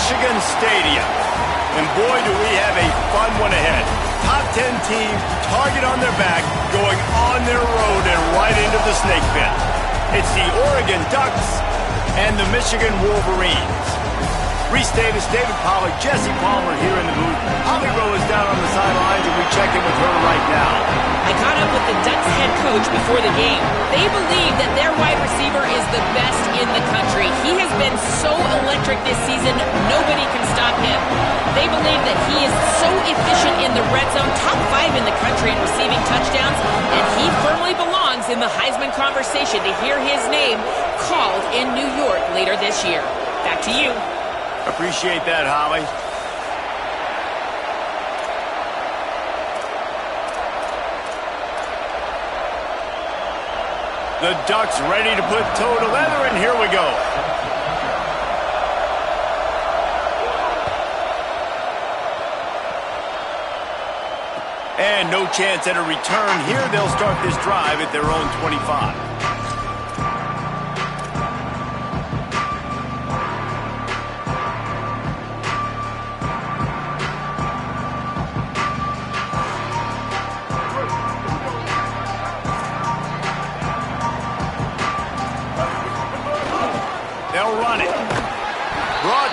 Michigan Stadium. And boy, do we have a fun one ahead. Top 10 team, target on their back, going on their road and right into the snake pit. It's the Oregon Ducks and the Michigan Wolverines. Reese Davis, David Pollack, Jesse Palmer here in the booth. Holly Rowe is down on the sidelines, and we check in with her right now. I caught up with the Ducks head coach before the game. They believe that their wide receiver is the best in the country. He has been so electric this season, nobody can stop him. They believe that he is so efficient in the red zone, top 5 in the country in receiving touchdowns, and he firmly belongs in the Heisman conversation to hear his name called in New York later this year. Back to you. Appreciate that, Holly. The Ducks ready to put toe to leather, and here we go. And no chance at a return here. They'll start this drive at their own 25.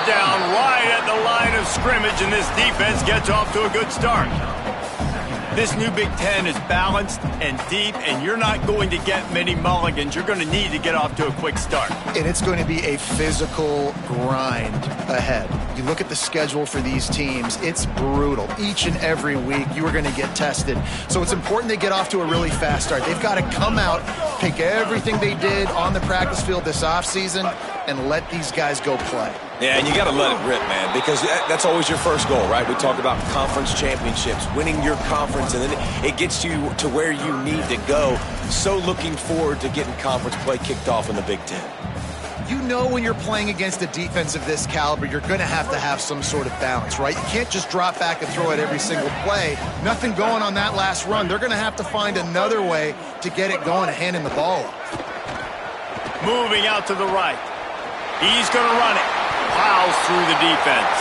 Down right at the line of scrimmage, and this defense gets off to a good start. This new Big Ten is balanced and deep, and you're not going to get many mulligans. You're going to need to get off to a quick start. And it's going to be a physical grind ahead. You look at the schedule for these teams, it's brutal. Each and every week, you are going to get tested. So it's important they get off to a really fast start. They've got to come out, pick everything they did on the practice field this offseason, and let these guys go play. Yeah, and you got to let it rip, man, because that's always your first goal, right? We talk about conference championships, winning your conference, and then it gets you to where you need to go. So looking forward to getting conference play kicked off in the Big Ten. You know when you're playing against a defense of this caliber, you're going to have some sort of balance, right? You can't just drop back and throw it every single play. Nothing going on that last run. They're going to have to find another way to get it going and handing the ball off. Moving out to the right. He's going to run it. Plows through the defense.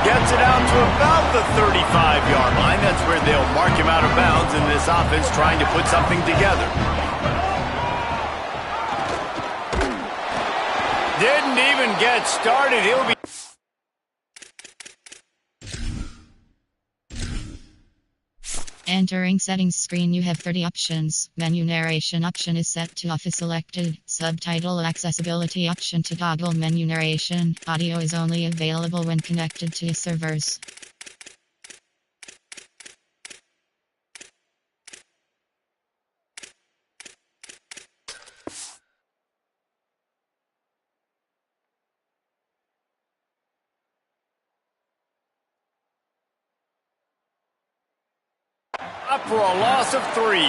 Gets it out to about the 35-yard line. That's where they'll mark him out of bounds in this offense trying to put something together. Didn't even get started. He'll be... Entering settings screen, you have 30 options. Menu narration option is set to off is selected. Subtitle accessibility option to toggle menu narration. Audio is only available when connected to servers. Up for a loss of 3.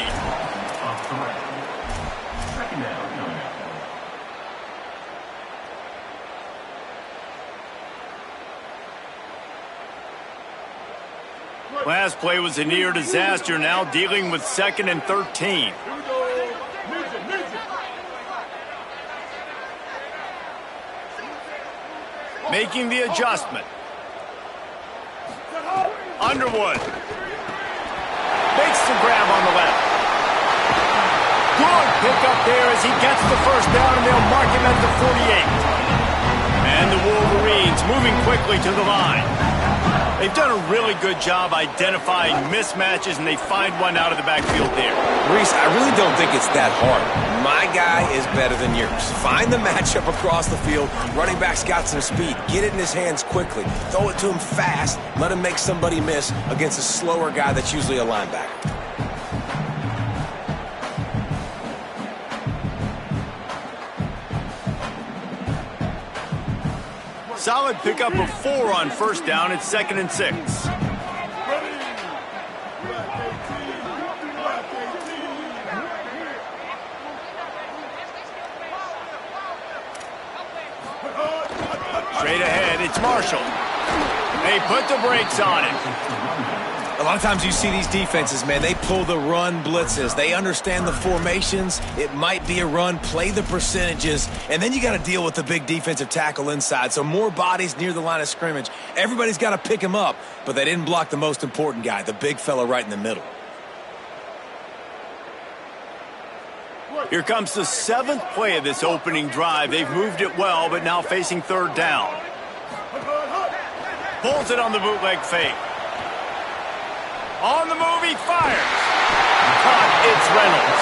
Last play was a near disaster, now dealing with 2nd and 13. Making the adjustment. Underwood. Makes the grab on the left. Good pickup there as he gets the first down, and they'll mark him at the 48. And the Wolverines moving quickly to the line. They've done a really good job identifying mismatches, and they find one out of the backfield there. Reese, I really don't think it's that hard. My guy is better than yours. Find the matchup across the field. Running back's got some speed. Get it in his hands quickly. Throw it to him fast. Let him make somebody miss against a slower guy that's usually a linebacker. Solid pickup of 4 on first down. It's 2nd and 6. Straight ahead, it's Marshall. They put the brakes on it. A lot of times you see these defenses, man, they pull the run blitzes. They understand the formations. It might be a run, play the percentages, and then you got to deal with the big defensive tackle inside. So more bodies near the line of scrimmage. Everybody's got to pick him up, but they didn't block the most important guy, the big fella right in the middle. Here comes the 7th play of this opening drive. They've moved it well, but now facing 3rd down. Pulls it on the bootleg fake. On the move, he fires. Caught, it's Reynolds.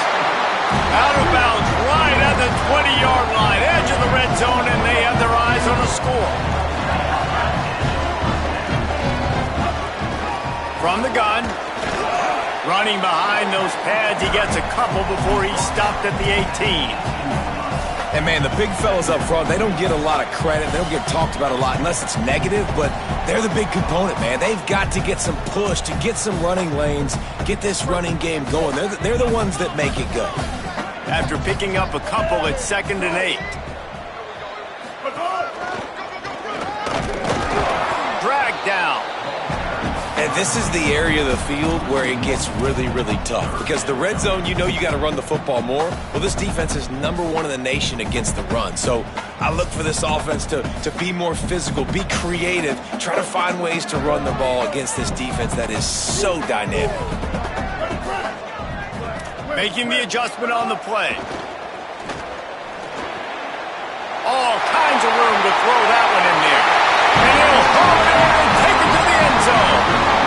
Out of bounds, right at the 20-yard line, edge of the red zone, and they have their eyes on a score. From the gun, running behind those pads, he gets a couple before he's stopped at the 18. And, man, the big fellas up front, they don't get a lot of credit. They don't get talked about a lot unless it's negative, but they're the big component, man. They've got to get some push, to get some running lanes, get this running game going. They're the ones that make it go. After picking up a couple, it's 2nd and 8. Drag down. And this is the area of the field where it gets really, really tough. Because the red zone, you know you got to run the football more. Well, this defense is #1 in the nation against the run. So I look for this offense to be more physical, be creative, try to find ways to run the ball against this defense that is so dynamic. Making the adjustment on the play. All kinds of room to throw that one in there. And he'll hop in and take it to the end zone.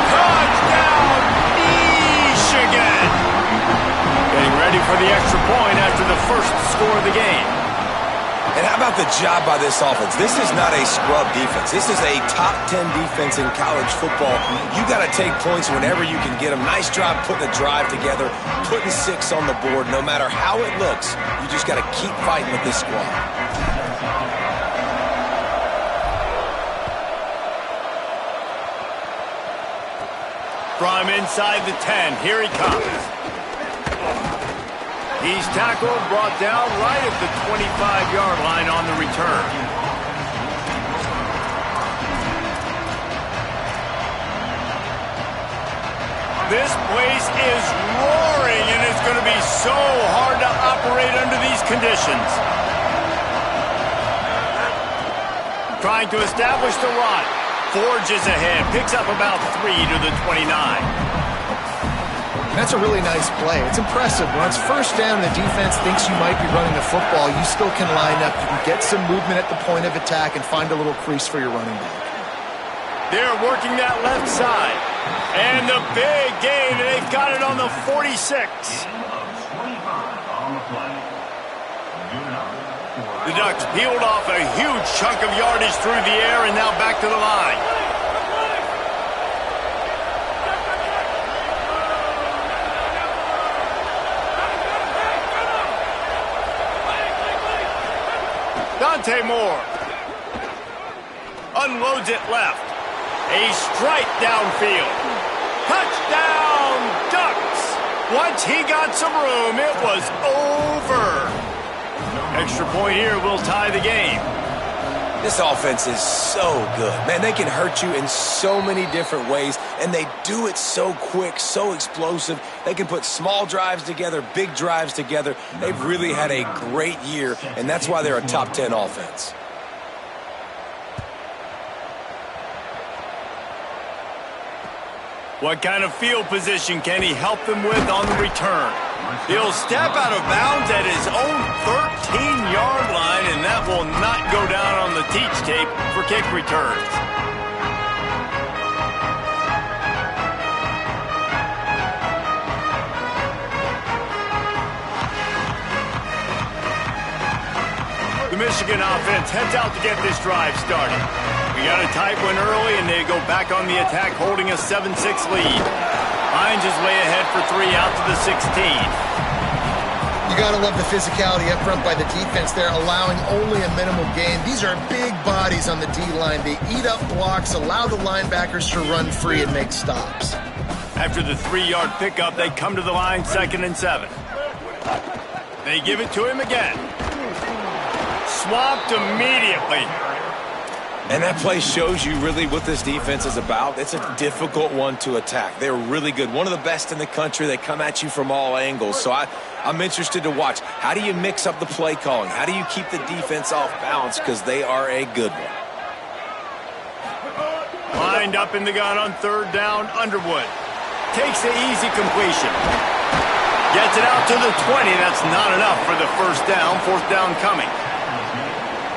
Touchdown, Michigan! Getting ready for the extra point after the first score of the game. And how about the job by this offense? This is not a scrub defense. This is a top 10 defense in college football. You got to take points whenever you can get them. Nice job putting the drive together, putting 6 on the board. No matter how it looks, you just got to keep fighting with this squad. From inside the 10, here he comes. He's tackled, brought down right at the 25-yard line on the return. This place is roaring, and it's going to be so hard to operate under these conditions. Trying to establish the run. Forges ahead, picks up about 3 to the 29. That's a really nice play. It's impressive. When it's 1st down and the defense thinks you might be running the football, you still can line up. You can get some movement at the point of attack and find a little crease for your running back. They're working that left side. And the big gain, and they've got it on the 46. The Ducks peeled off a huge chunk of yardage through the air and now back to the line. Dante Moore unloads it left. A strike downfield. Touchdown, Ducks! Once he got some room, it was over. Extra point here will tie the game. This offense is so good. Man, they can hurt you in so many different ways, and they do it so quick, so explosive. They can put small drives together, big drives together. They've really had a great year, and that's why they're a top 10 offense. What kind of field position can he help them with on the return? He'll step out of bounds at his own 13-yard line, and that will not go down on the teach tape for kick returns. The Michigan offense heads out to get this drive started. We got a tight one early, and they go back on the attack, holding a 7-6 lead. Hines is way ahead for 3 out to the 16. You got to love the physicality up front by the defense there, allowing only a minimal gain. These are big bodies on the D-line. They eat up blocks, allow the linebackers to run free and make stops. After the 3-yard pickup, they come to the line 2nd and 7. They give it to him again. Swamped immediately. And that play shows you really what this defense is about. It's a difficult one to attack. They're really good. One of the best in the country. They come at you from all angles. So I'm interested to watch. How do you mix up the play calling? How do you keep the defense off balance? Because they are a good one. Lined up in the gun on third down, Underwood. Takes the easy completion. Gets it out to the 20. That's not enough for the first down. Fourth down coming.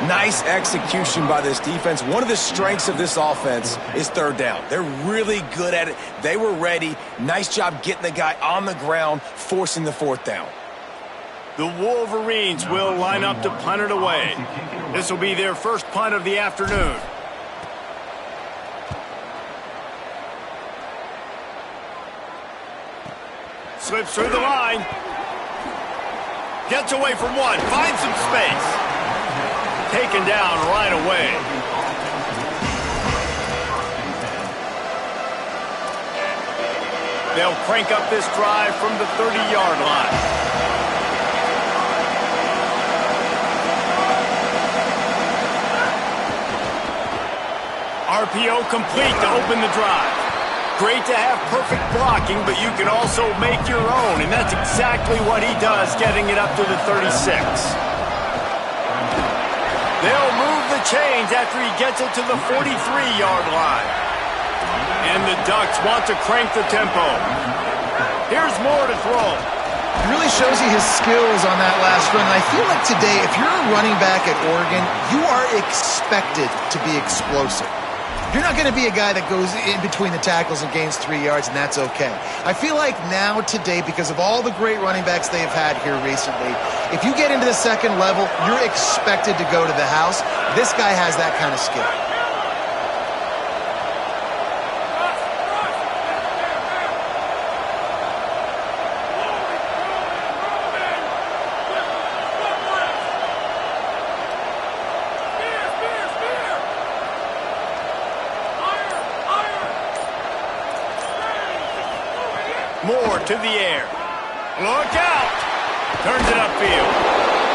Nice execution by this defense. One of the strengths of this offense is third down. They're really good at it. They were ready. Nice job getting the guy on the ground, forcing the fourth down. The Wolverines will line up to punt it away. This will be their first punt of the afternoon. Slips through the line. Gets away from one. Finds some space. Taken down right away. They'll crank up this drive from the 30-yard line. RPO complete to open the drive. Great to have perfect blocking, but you can also make your own, and that's exactly what he does, getting it up to the 36. They'll move the chains after he gets it to the 43-yard line. And the Ducks want to crank the tempo. Here's Moore to throw. It really shows you his skills on that last run. And I feel like today, if you're a running back at Oregon, you are expected to be explosive. You're not going to be a guy that goes in between the tackles and gains 3 yards, and that's okay. I feel like now, today, because of all the great running backs they've had here recently, if you get into the second level, you're expected to go to the house. This guy has that kind of skill. Moore to the air. Look out! Turns it upfield.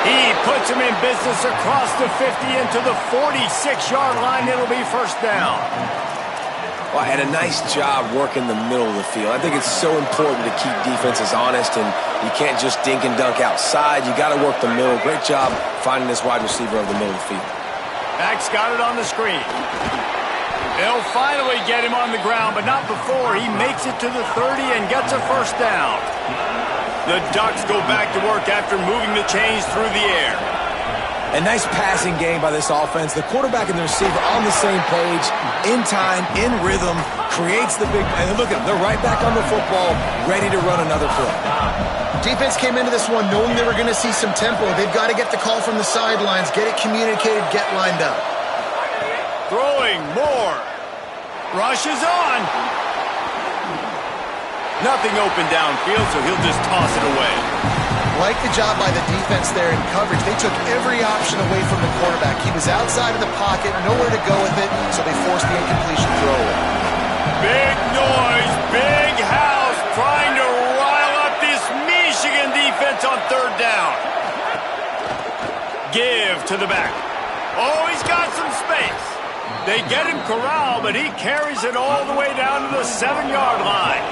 He puts him in business across the 50 into the 46-yard line. It'll be first down. Well, and a nice job working the middle of the field. I think it's so important to keep defenses honest, and you can't just dink and dunk outside. You got to work the middle. Great job finding this wide receiver over the middle of the field. Max got it on the screen. They'll finally get him on the ground, but not before he makes it to the 30 and gets a first down. The Ducks go back to work after moving the chains through the air. A nice passing game by this offense. The quarterback and the receiver on the same page, in time, in rhythm, creates the big play. And look at them, they're right back on the football, ready to run another play. Defense came into this one knowing they were going to see some tempo. They've got to get the call from the sidelines, get it communicated, get lined up. Throwing Moore. Rushes on. Nothing open downfield, so he'll just toss it away. Like the job by the defense there in coverage. They took every option away from the quarterback. He was outside of the pocket, nowhere to go with it, so they forced the incompletion throw away. Big noise, big house, trying to rile up this Michigan defense on third down. Give to the back. Oh, he's got some space. They get him corralled, but he carries it all the way down to the 7-yard line.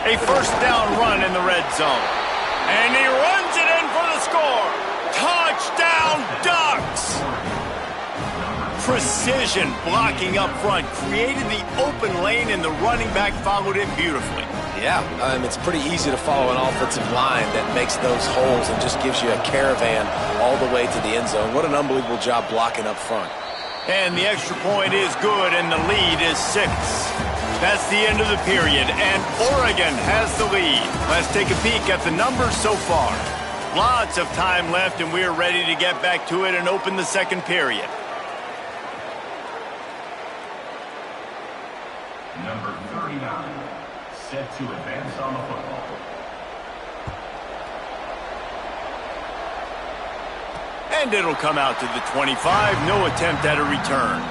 A first down run in the red zone. And he runs it in for the score. Touchdown, Ducks! Precision blocking up front created the open lane, and the running back followed it beautifully. Yeah, it's pretty easy to follow an offensive line that makes those holes and just gives you a caravan all the way to the end zone. What an unbelievable job blocking up front. And the extra point is good, and the lead is 6. That's the end of the period, and Oregon has the lead. Let's take a peek at the numbers so far. Lots of time left, and we're ready to get back to it and open the second period. Number 39. Set to advance on the football. And it'll come out to the 25. No attempt at a return.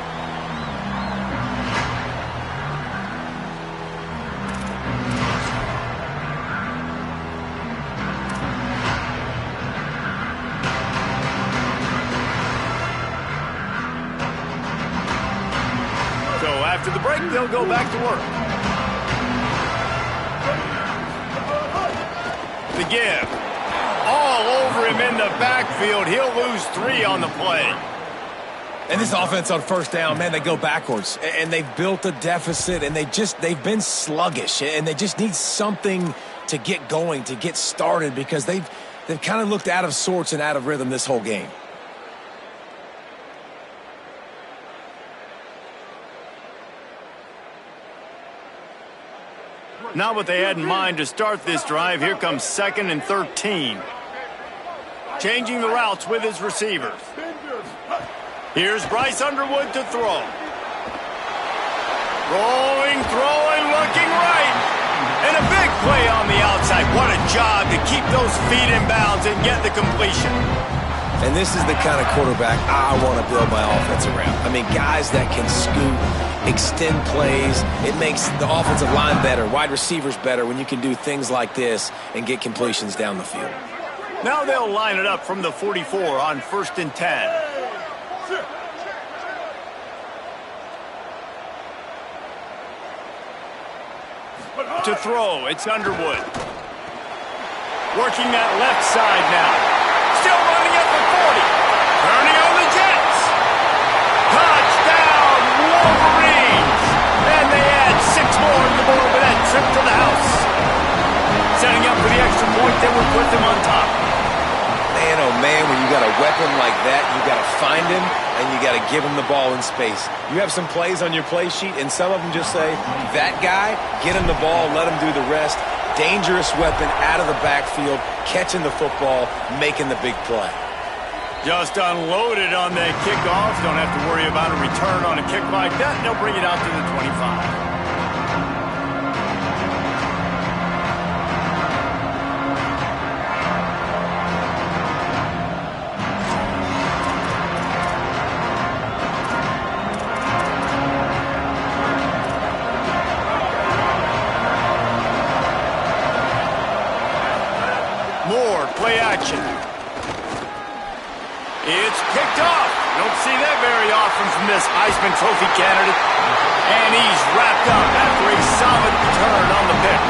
they'll go back to work. The give. All over him in the backfield. He'll lose 3 on the play. And this offense on first down, man, they go backwards. And they've built a deficit, and they've been sluggish. And they just need something to get going, to get started, because they've kind of looked out of sorts and out of rhythm this whole game. Not what they had in mind to start this drive. Here comes 2nd and 13. Changing the routes with his receivers. Here's Bryce Underwood to throw. Rolling, throwing, looking right. And a big play on the outside. What a job to keep those feet in bounds and get the completion. And this is the kind of quarterback I want to build my offense around. I mean, guys that can scoot, extend plays. It makes the offensive line better, wide receivers better when you can do things like this and get completions down the field. Now they'll line it up from the 44 on 1st and 10. To throw, it's Underwood. Working that left side now. Still running at the 40. Turning on the Jets. Touchdown, Wolverines. And they add 6 more to the board with that trip to the house. Setting up for the extra point that will put them on top. Man, oh man, when you got a weapon like that, you got to find him and you got to give him the ball in space. You have some plays on your play sheet, and some of them just say, that guy, get him the ball, let him do the rest. Dangerous weapon out of the backfield, catching the football, making the big play. Just unloaded on that kickoff. Don't have to worry about a return on a kick like that. They'll bring it out to the 25. Play action. It's picked off. Don't see that very often from this Heisman Trophy candidate. And he's wrapped up after a solid return on the pick.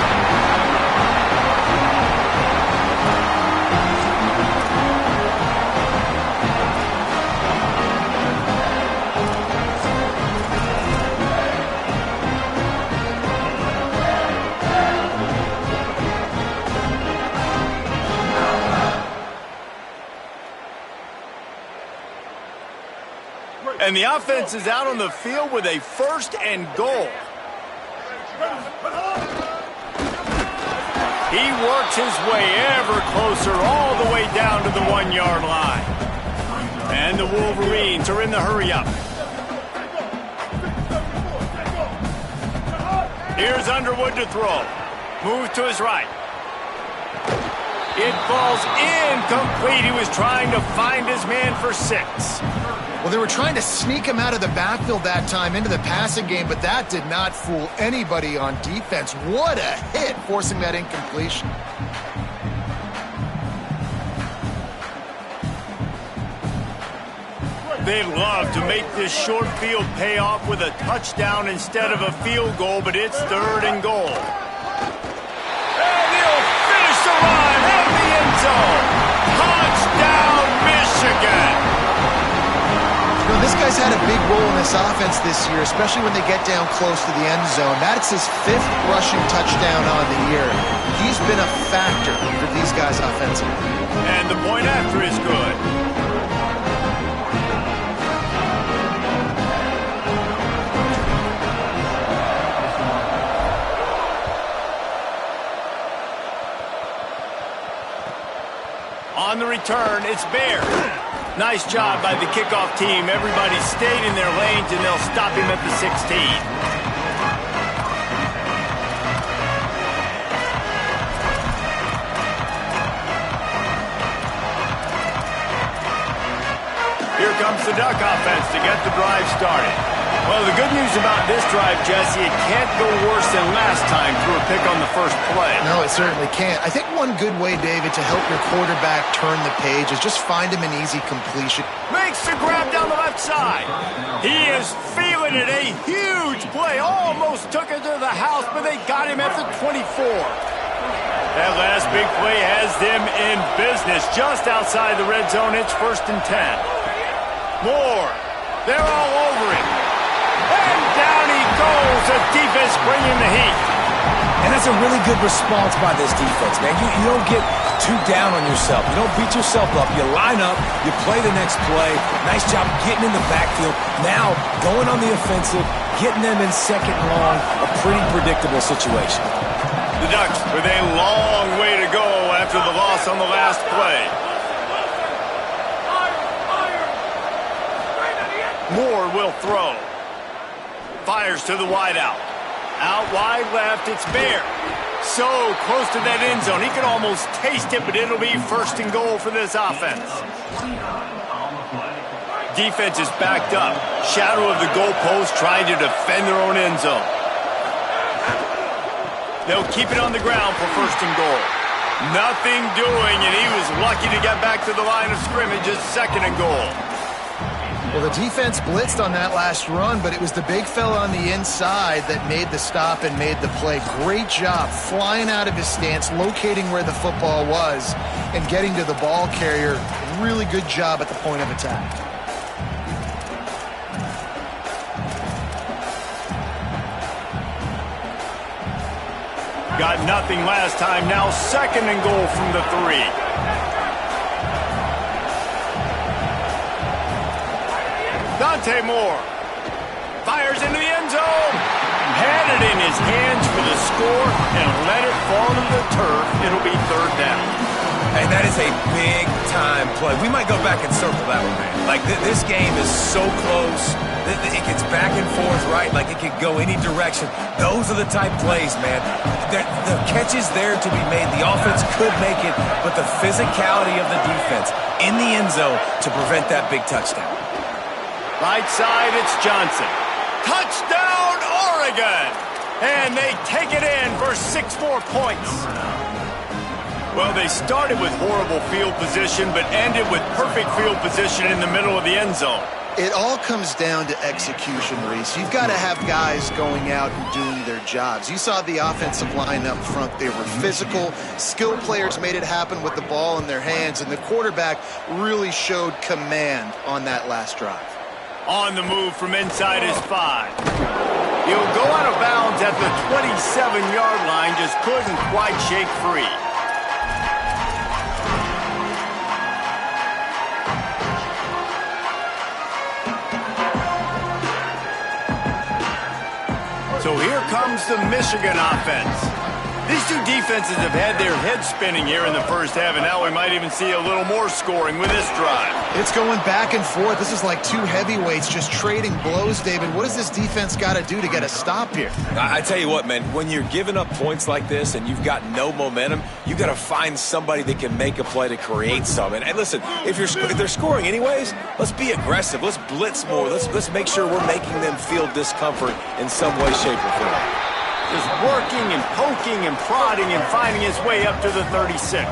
And the offense is out on the field with a 1st and goal. He works his way ever closer all the way down to the 1-yard line. And the Wolverines are in the hurry-up. Here's Underwood to throw. Moves to his right. It falls incomplete. He was trying to find his man for 6. Well, they were trying to sneak him out of the backfield that time into the passing game, but that did not fool anybody on defense. What a hit, forcing that incompletion. They'd love to make this short field pay off with a touchdown instead of a field goal, but it's 3rd and goal. And he'll finish the run in the end zone. Touchdown, Michigan. You know, this guy's had a big role in this offense this year, especially when they get down close to the end zone. That's his 5th rushing touchdown on the year. He's been a factor for these guys offensively. And the point after is good. On the return, it's Bear. Nice job by the kickoff team. Everybody stayed in their lanes, and they'll stop him at the 16. Here comes the Duck offense to get the drive started. Well, the good news about this drive, Jesse, it can't go worse than last time through a pick on the first play. No, it certainly can't. I think one good way, David, to help your quarterback turn the page is just find him an easy completion. Makes the grab down the left side. He is feeling it. A huge play. Almost took it to the house, but they got him at the 24. That last big play has them in business just outside the red zone. It's 1st and 10. Moore. They're all over him. And down he goes. The defense bringing the heat. And that's a really good response by this defense, man. You don't get too down on yourself. You don't beat yourself up. You line up. You play the next play. Nice job getting in the backfield. Now, going on the offensive, getting them in 2nd and long, a pretty predictable situation. The Ducks with a long way to go after the loss on the last play. Moore will throw. Fires to the wideout. Out wide left, it's Bear. So close to that end zone. He can almost taste it, but it'll be 1st and goal for this offense. Defense is backed up. Shadow of the goalpost trying to defend their own end zone. They'll keep it on the ground for 1st and goal. Nothing doing, and he was lucky to get back to the line of scrimmage as 2nd and goal. Well, the defense blitzed on that last run, but it was the big fella on the inside that made the stop and made the play. Great job flying out of his stance, locating where the football was, and getting to the ball carrier. Really good job at the point of attack. Got nothing last time. Now 2nd and goal from the 3. Dante Moore fires into the end zone. Had it in his hands for the score and let it fall to the turf. It'll be 3rd down. And that is a big-time play. We might go back and circle that one, man. Like, this game is so close. It gets back and forth, right? Like, it could go any direction. Those are the type plays, man. The catch is there to be made. The offense could make it, but the physicality of the defense in the end zone to prevent that big touchdown. Right side, it's Johnson. Touchdown, Oregon! And they take it in for 6 more points. Well, they started with horrible field position, but ended with perfect field position in the middle of the end zone. It all comes down to execution, Reese. You've got to have guys going out and doing their jobs. You saw the offensive line up front. They were physical. Skilled players made it happen with the ball in their hands, and the quarterback really showed command on that last drive. On the move from inside his 5. He'll go out of bounds at the 27-yard line, just couldn't quite shake free. So here comes the Michigan offense. These two defenses have had their heads spinning here in the first half, and now we might even see a little more scoring with this drive. It's going back and forth. This is like two heavyweights just trading blows, David. What does this defense got to do to get a stop here? I tell you what, man, when you're giving up points like this and you've got no momentum, you got to find somebody that can make a play to create some. And listen, if they're scoring anyways, let's be aggressive. Let's blitz more. Let's make sure we're making them feel discomfort in some way, shape, or form. Just working and poking and prodding and finding his way up to the 36.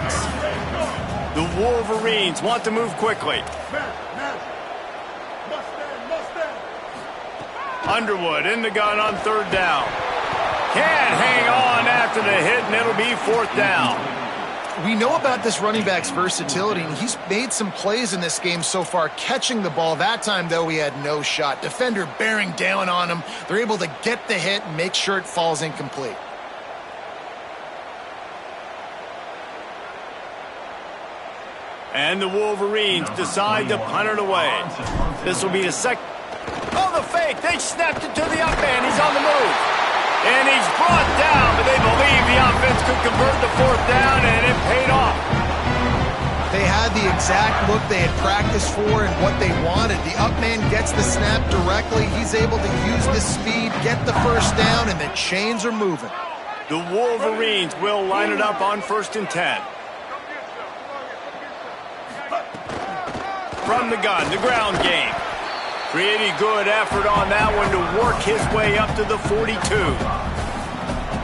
The Wolverines want to move quickly. Underwood in the gun on 3rd down. Can't hang on after the hit, and it'll be 4th down. We know about this running back's versatility, and he's made some plays in this game so far, catching the ball. That time, though, he had no shot. Defender bearing down on him. They're able to get the hit and make sure it falls incomplete. And the Wolverines decide to punt it away. This will be the second. Oh, the fake. They snapped it to the up end. He's on the move. And he's brought down, but they believe the offense could convert the 4th down, and it paid off. They had the exact look they had practiced for and what they wanted. The up man gets the snap directly. He's able to use the speed, get the 1st down, and the chains are moving. The Wolverines will line it up on 1st and 10. From the gun, the ground game. Pretty good effort on that one to work his way up to the 42.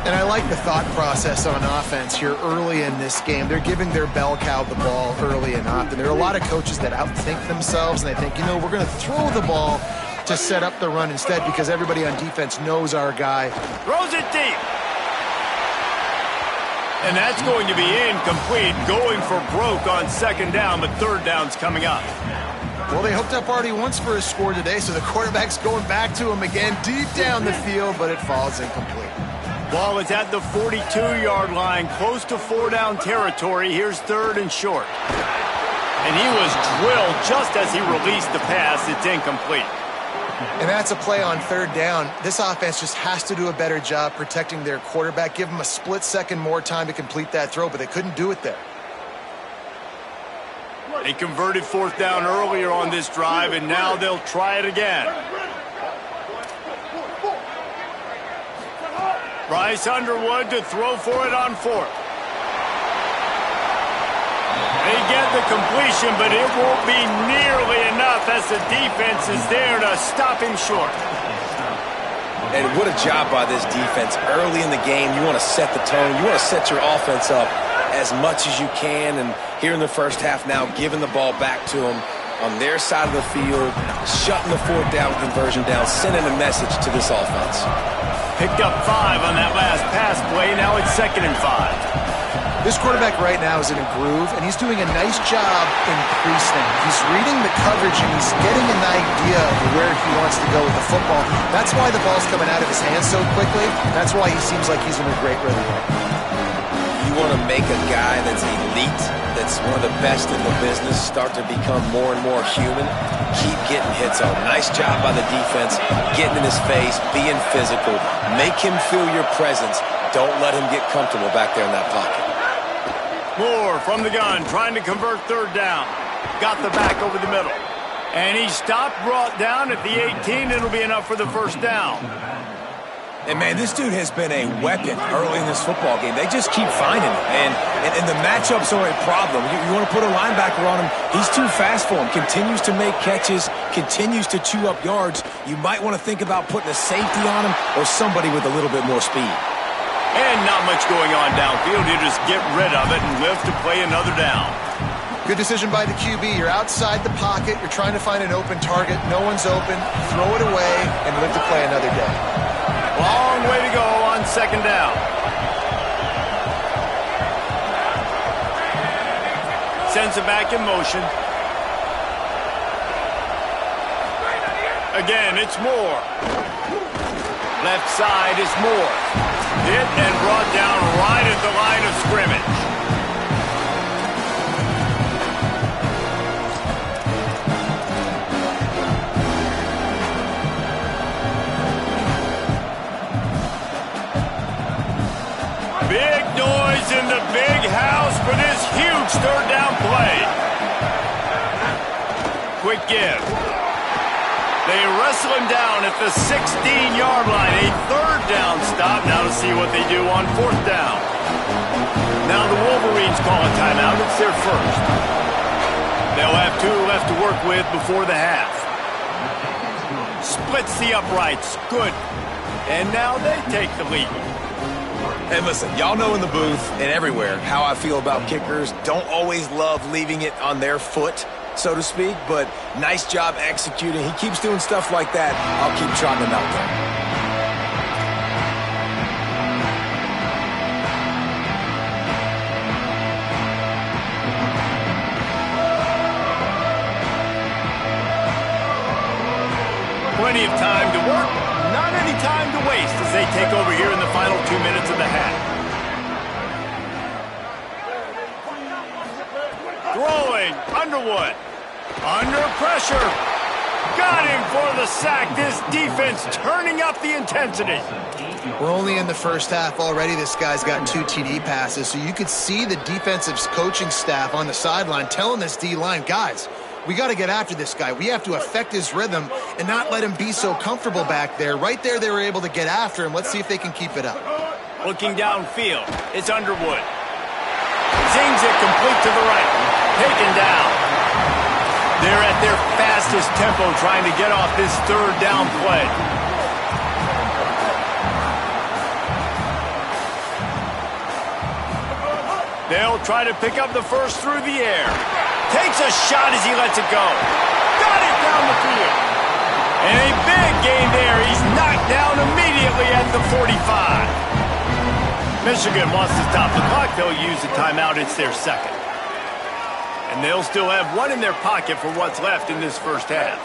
And I like the thought process on offense here early in this game. They're giving their bell cow the ball early and often. There are a lot of coaches that outthink themselves, and they think, we're going to throw the ball to set up the run instead because everybody on defense knows our guy. Throws it deep. And that's going to be incomplete, going for broke on second down, but third down's coming up. Well, they hooked up already once for a score today, so the quarterback's going back to him again deep down the field, but it falls incomplete. Ball is at the 42-yard line, close to four-down territory. Here's third and short. And he was drilled just as he released the pass. It's incomplete. And that's a play on third down. This offense just has to do a better job protecting their quarterback. Give him a split second more time to complete that throw, but they couldn't do it there. They converted fourth down earlier on this drive, and now they'll try it again. Bryce Underwood to throw for it on fourth. They get the completion, but it won't be nearly enough as the defense is there to stop him short. And what a job by this defense. Early in the game, you want to set the tone. You want to set your offense up as much as you can. And here in the first half now, giving the ball back to them on their side of the field, shutting the fourth down conversion down, sending a message to this offense. Picked up 5 on that last pass play. Now it's 2nd and 5. This quarterback right now is in a groove, and he's doing a nice job increasing. He's reading the coverage, and he's getting an idea of where he wants to go with the football. That's why the ball's coming out of his hands so quickly. That's why he seems like he's in a great rhythm. You want to make a guy that's elite, that's one of the best in the business, start to become more and more human. Keep getting hits on. Nice job by the defense, getting in his face, being physical. Make him feel your presence. Don't let him get comfortable back there in that pocket. Moore from the gun, trying to convert third down. Got the back over the middle. And he stopped, brought down at the 18. It'll be enough for the first down. And, man, this dude has been a weapon early in this football game. They just keep finding him. And the matchups are a problem. You want to put a linebacker on him, he's too fast for him. Continues to make catches, continues to chew up yards. You might want to think about putting a safety on him or somebody with a little bit more speed. And not much going on downfield. You just get rid of it and live to play another down. Good decision by the QB. You're outside the pocket. You're trying to find an open target. No one's open. Throw it away and live to play another day. Long way to go on second down. Sends it back in motion. Again, it's Moore. Left side is Moore. Hit and brought down right at the line of scrimmage. Big noise in the big house for this huge third down play. Quick give. They wrestle him down at the 16-yard line. A third down stop. Now to see what they do on fourth down. Now the Wolverines call a timeout. It's their first. They'll have 2 left to work with before the half. Splits the uprights. Good. And now they take the lead. And listen, y'all know in the booth and everywhere how I feel about kickers. Don't always love leaving it on their foot, so to speak, but nice job executing. He keeps doing stuff like that. I'll keep trotting him out there. Plenty of time to work, not any time to waste as they take over here in the final 2 minutes of the half. Throwing, Underwood, under pressure, got him for the sack. This defense turning up the intensity. We're only in the first half already. This guy's got 2 TD passes, so you could see the defensive coaching staff on the sideline telling this D-line, guys, we got to get after this guy. We have to affect his rhythm and not let him be so comfortable back there. Right there, they were able to get after him. Let's see if they can keep it up. Looking downfield, it's Underwood. Zings it complete to the right. Taken down. They're at their fastest tempo trying to get off this third down play. They'll try to pick up the first through the air. Takes a shot as he lets it go. Got it down the field. And a big gain there. He's knocked down immediately at the 45. Michigan wants to stop the clock. They'll use the timeout. It's their second. And they'll still have one in their pocket for what's left in this first half.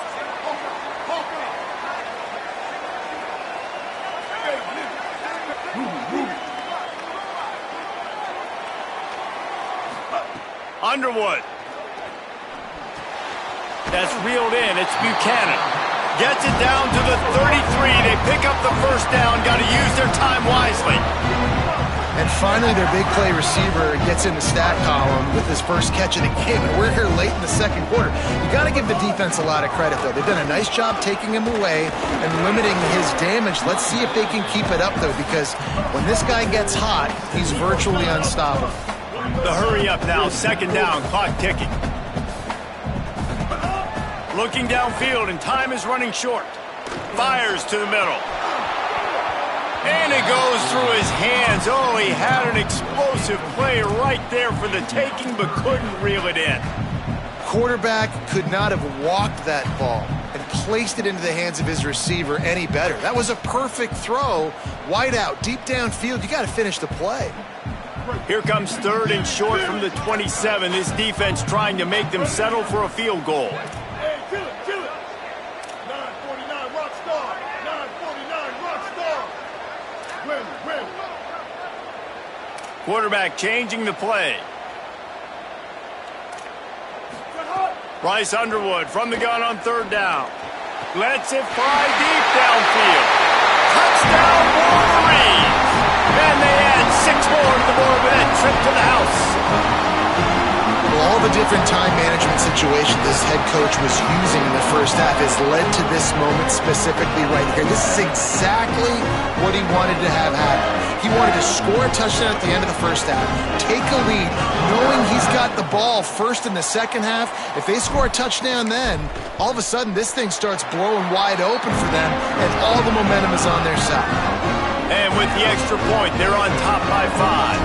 Underwood. That's reeled in. It's Buchanan. Gets it down to the 33. They pick up the first down. Got to use their time wisely. And finally, their big play receiver gets in the stat column with his first catch of the game. And we're here late in the second quarter. You got to give the defense a lot of credit, though. They've done a nice job taking him away and limiting his damage. Let's see if they can keep it up, though, because when this guy gets hot, he's virtually unstoppable. The hurry up now, second down, clock ticking. Looking downfield, and time is running short. Fires to the middle. And it goes through his hands. Oh, he had an explosive play right there for the taking, but couldn't reel it in. Quarterback could not have walked that ball and placed it into the hands of his receiver any better. That was a perfect throw. Wide out, deep downfield. You got to finish the play. Here comes third and short from the 27. This defense trying to make them settle for a field goal. Hey, kill it. 949 Rockstar. 949 Rockstar. Win. Quarterback changing the play. Bryce Underwood from the gun on third down. Lets it fly deep downfield. Touchdown Wolverines! And they add 6 more to the board with that trip to the house. Well, all the different time management situations this head coach was using in the first half has led to this moment specifically right here. This is exactly what he wanted to have happen. He wanted to score a touchdown at the end of the first half, take a lead, knowing he's got the ball first in the second half. If they score a touchdown then, all of a sudden this thing starts blowing wide open for them, and all the momentum is on their side. And with the extra point, they're on top by 5.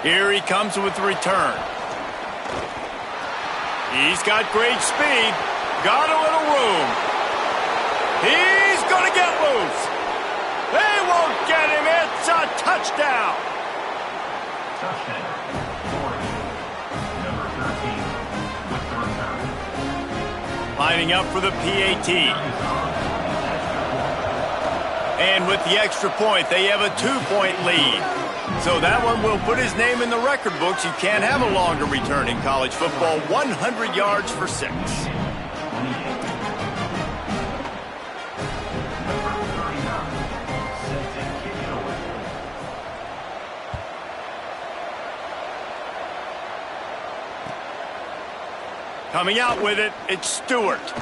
Here he comes with the return. He's got great speed. Got a little room. He's going to get loose. They won't get him. It's a touchdown. Touchdown. Number 13 with the return. Lining up for the PAT. And with the extra point, they have a 2-point lead. So that one will put his name in the record books. You can't have a longer return in college football. 100 yards for 6. Coming out with it, it's Stewart.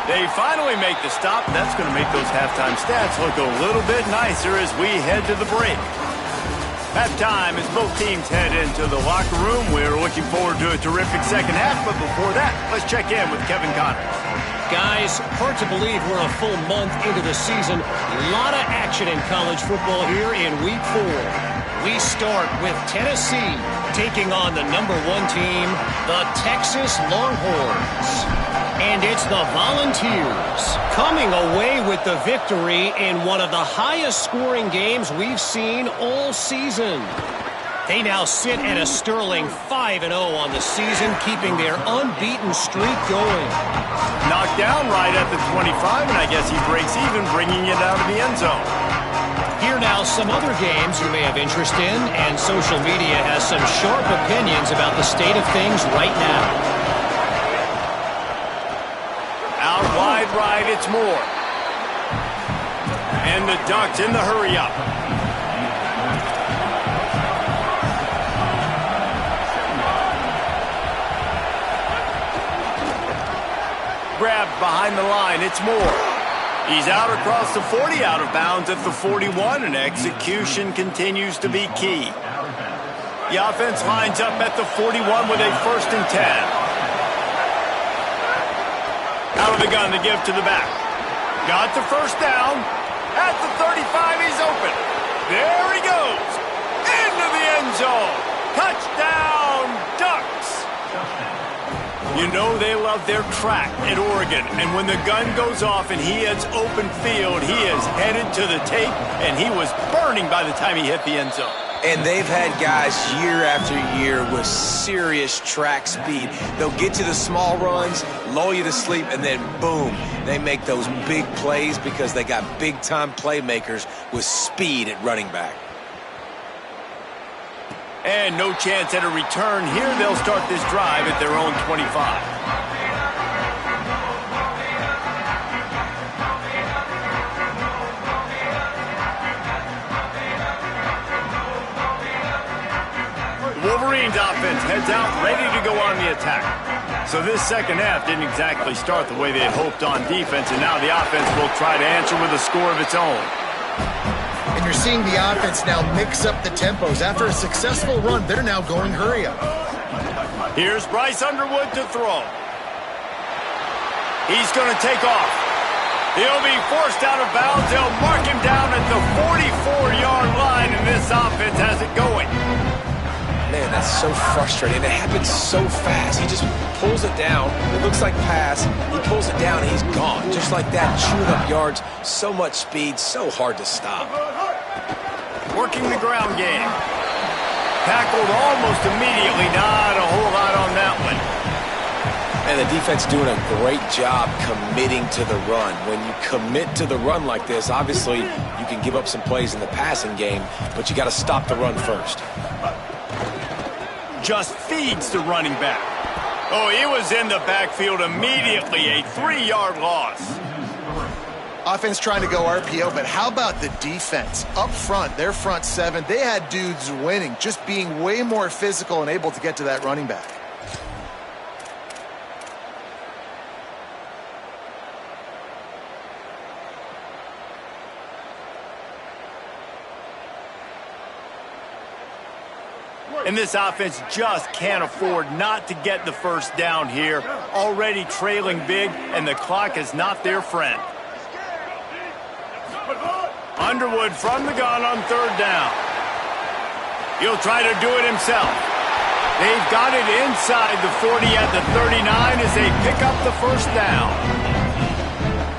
They finally make the stop. That's going to make those halftime stats look a little bit nicer as we head to the break. Halftime as both teams head into the locker room. We're looking forward to a terrific second half, but before that, let's check in with Kevin Connors. Guys, hard to believe we're a full month into the season. A lot of action in college football here in Week 4. We start with Tennessee taking on the number 1 team, the Texas Longhorns. And it's the Volunteers coming away with the victory in one of the highest scoring games we've seen all season. They now sit at a sterling 5-0 on the season, keeping their unbeaten streak going. Knocked down right at the 25, and I guess he breaks even, bringing it out of the end zone. Here now some other games you may have interest in, and social media has some sharp opinions about the state of things right now. Out wide right, it's Moore. And the Ducks in the hurry-up. Grabbed behind the line, it's Moore. He's out across the 40, out of bounds at the 41, and execution continues to be key. The offense lines up at the 41 with a 1st and 10. Out of the gun to give to the back. Got the 1st down. At the 35, he's open. There he goes. Into the end zone. Touchdown, Ducks. You know they love their track at Oregon, and when the gun goes off and he hits open field, he is headed to the tape, and he was burning by the time he hit the end zone. And they've had guys year after year with serious track speed. They'll get to the small runs, lull you to sleep, and then boom, they make those big plays because they got big-time playmakers with speed at running back. And no chance at a return here. They'll start this drive at their own 25. The Wolverines offense heads out, ready to go on the attack. So this second half didn't exactly start the way they had hoped on defense, and now the offense will try to answer with a score of its own. And you're seeing the offense now mix up the tempos. After a successful run, they're now going hurry up. Here's Bryce Underwood to throw. He's going to take off. He'll be forced out of bounds. They'll mark him down at the 44-yard line, and this offense has it going. Man, that's so frustrating. It happens so fast. He just pulls it down. It looks like pass. He pulls it down, and he's gone. Just like that, chewing up yards. So much speed, so hard to stop. Working the ground game. Tackled almost immediately. Not a whole lot on that one. And the defense doing a great job committing to the run. When you commit to the run like this, obviously you can give up some plays in the passing game, but you got to stop the run first. Just feeds the running back. Oh, he was in the backfield immediately. A 3-yard loss. Offense trying to go RPO, but how about the defense? Up front, their front seven, they had dudes winning, just being way more physical and able to get to that running back. And this offense just can't afford not to get the 1st down here. Already trailing big, and the clock is not their friend. Underwood from the gun on 3rd down. He'll try to do it himself. They've got it inside the 40 at the 39 as they pick up the 1st down.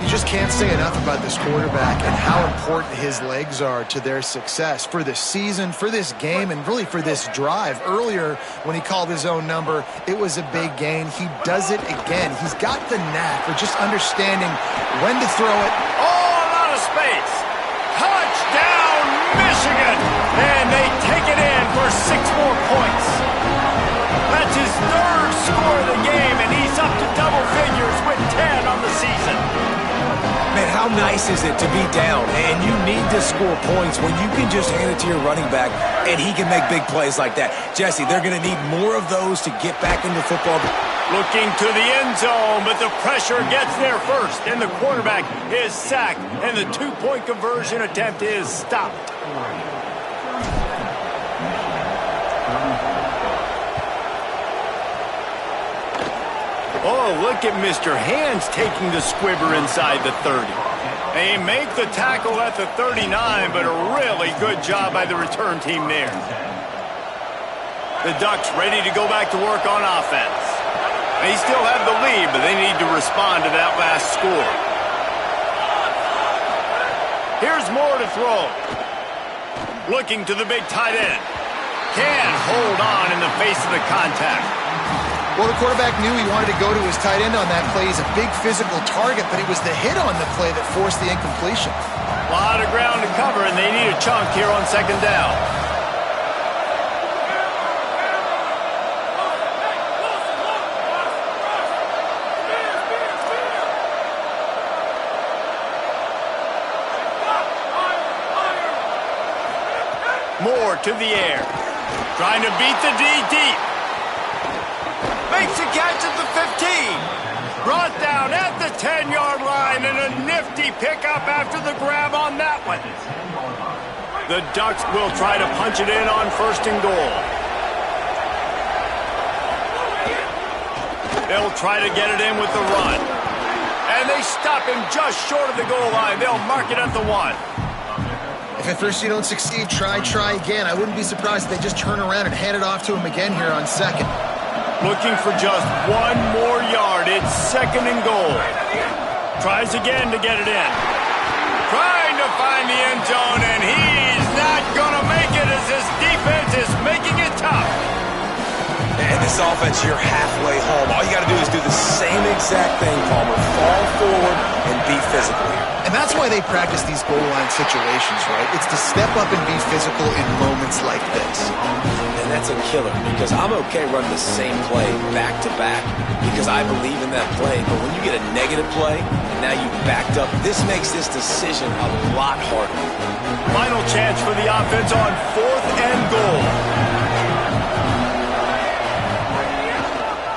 You just can't say enough about this quarterback and how important his legs are to their success for this season, for this game, and really for this drive. Earlier, when he called his own number, it was a big gain. He does it again. He's got the knack for just understanding when to throw it. Oh, a lot of space. Touchdown, Michigan! And they take it in for 6 more points. That's his 3rd score of the game, and he's up to double figures with 10 on the season. Man, how nice is it to be down and you need to score points when you can just hand it to your running back and he can make big plays like that? Jesse, they're going to need more of those to get back into football. Looking to the end zone, but the pressure gets there first, and the quarterback is sacked, and the 2-point conversion attempt is stopped. Oh, look at Mr. Hands taking the squibber inside the 30. They make the tackle at the 39, but a really good job by the return team there. The Ducks ready to go back to work on offense. They still have the lead, but they need to respond to that last score. Here's Moore to throw. Looking to the big tight end. Can't hold on in the face of the contact. Well, the quarterback knew he wanted to go to his tight end on that play. He's a big physical target, but it was the hit on the play that forced the incompletion. A lot of ground to cover, and they need a chunk here on 2nd down. Moore to the air. Trying to beat the D deep. Makes a catch at the 15. Brought down at the 10-yard line. line, and a nifty pickup after the grab on that one. The Ducks will try to punch it in on 1st and goal. They'll try to get it in with the run. And they stop him just short of the goal line. They'll mark it at the 1. If at first you don't succeed, try again. I wouldn't be surprised if they just turn around and hand it off to him again here on 2nd. Looking for just 1 more yard. It's 2nd and goal. Tries again to get it in. Trying to find the end zone, and he's not going to make it as his defense is making it tough. And this offense, you're halfway home. All you got to do is do the same exact thing, Palmer. Fall forward and be physical here. And that's why they practice these goal line situations, right? It's to step up and be physical in moments like this. And that's a killer, because I'm okay running the same play back to back because I believe in that play. But when you get a negative play and now you backed up, this makes this decision a lot harder. Final chance for the offense on 4th and goal.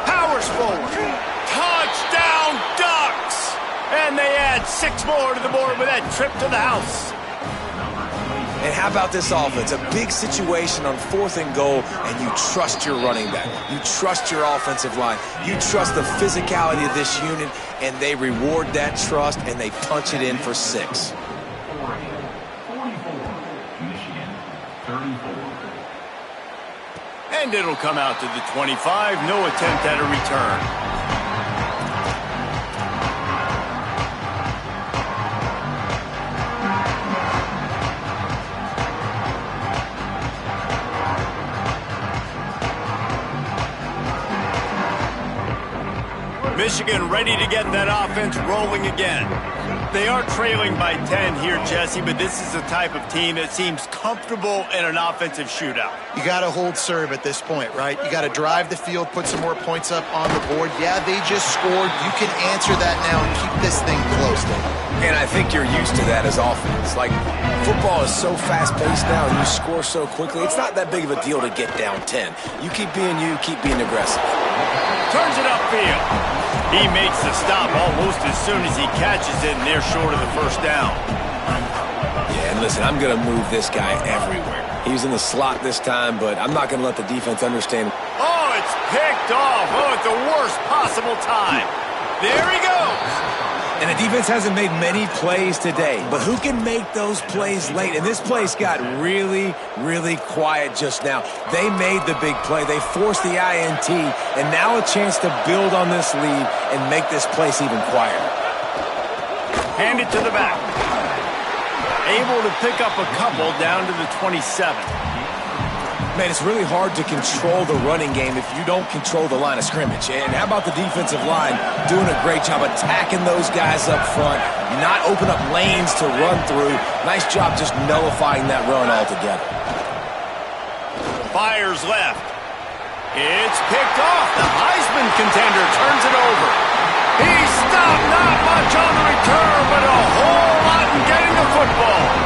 Powers forward. Touchdown Ducks! And they add 6 more to the board with that trip to the house. And how about this offense? A big situation on 4th and goal, and you trust your running back. You trust your offensive line. You trust the physicality of this unit, and they reward that trust, and they punch it in for 6. 44, Michigan, 34. And it'll come out to the 25. No attempt at a return. Michigan ready to get that offense rolling again. They are trailing by 10 here, Jesse, but this is the type of team that seems comfortable in an offensive shootout. You got to hold serve at this point, right? You got to drive the field, put some more points up on the board. Yeah, they just scored. You can answer that now and keep this thing close, Dave. And I think you're used to that as offense. Like, football is so fast-paced now and you score so quickly, it's not that big of a deal to get down 10. You keep being you, keep being aggressive. Turns it upfield. He makes the stop almost as soon as he catches it, and they're short of the 1st down. Yeah, and listen, I'm going to move this guy everywhere. He's in the slot this time, but I'm not going to let the defense understand. Oh, it's picked off. Oh, at the worst possible time. There he goes. And the defense hasn't made many plays today, but who can make those plays late? And this place got really, really quiet just now. They made the big play. They forced the INT, and now a chance to build on this lead and make this place even quieter. Hand it to the back. Able to pick up a couple down to the 27. Man, it's really hard to control the running game if you don't control the line of scrimmage. And how about the defensive line doing a great job attacking those guys up front, not open up lanes to run through. Nice job just nullifying that run altogether. Fires left. It's picked off. The Heisman contender turns it over. He stopped, not much on the return, but a whole lot in getting the football.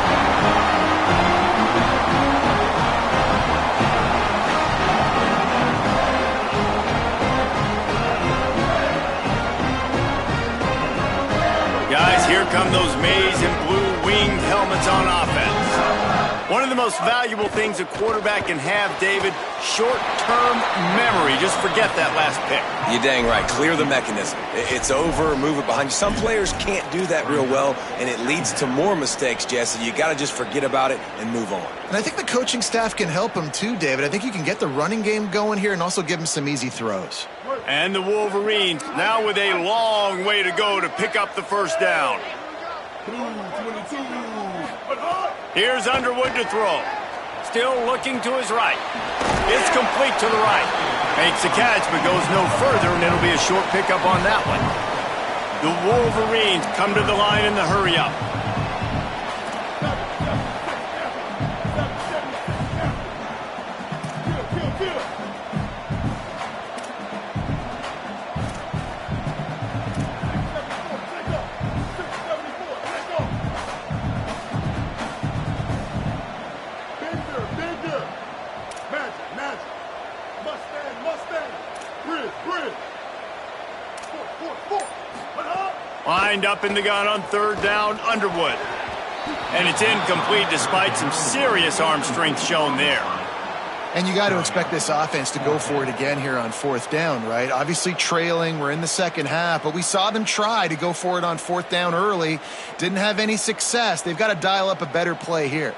Guys, here come those maize and blue winged helmets on offense. One of the most valuable things a quarterback can have, David, short-term memory. Just forget that last pick. You're dang right. Clear the mechanism. It's over, move it behind you. Some players can't do that real well, and it leads to more mistakes, Jesse. You got to just forget about it and move on. And I think the coaching staff can help him too, David. I think you can get the running game going here and also give him some easy throws. And the Wolverines now with a long way to go to pick up the 1st down. Here's Underwood to throw. Still looking to his right. It's complete to the right. Makes a catch but goes no further, and it'll be a short pickup on that one. The Wolverines come to the line in the hurry up. Lined up in the gun on third down, Underwood. And it's incomplete despite some serious arm strength shown there. And you got to expect this offense to go for it again here on fourth down, right? Obviously trailing, we're in the second half, but we saw them try to go for it on fourth down early. Didn't have any success. They've got to dial up a better play here.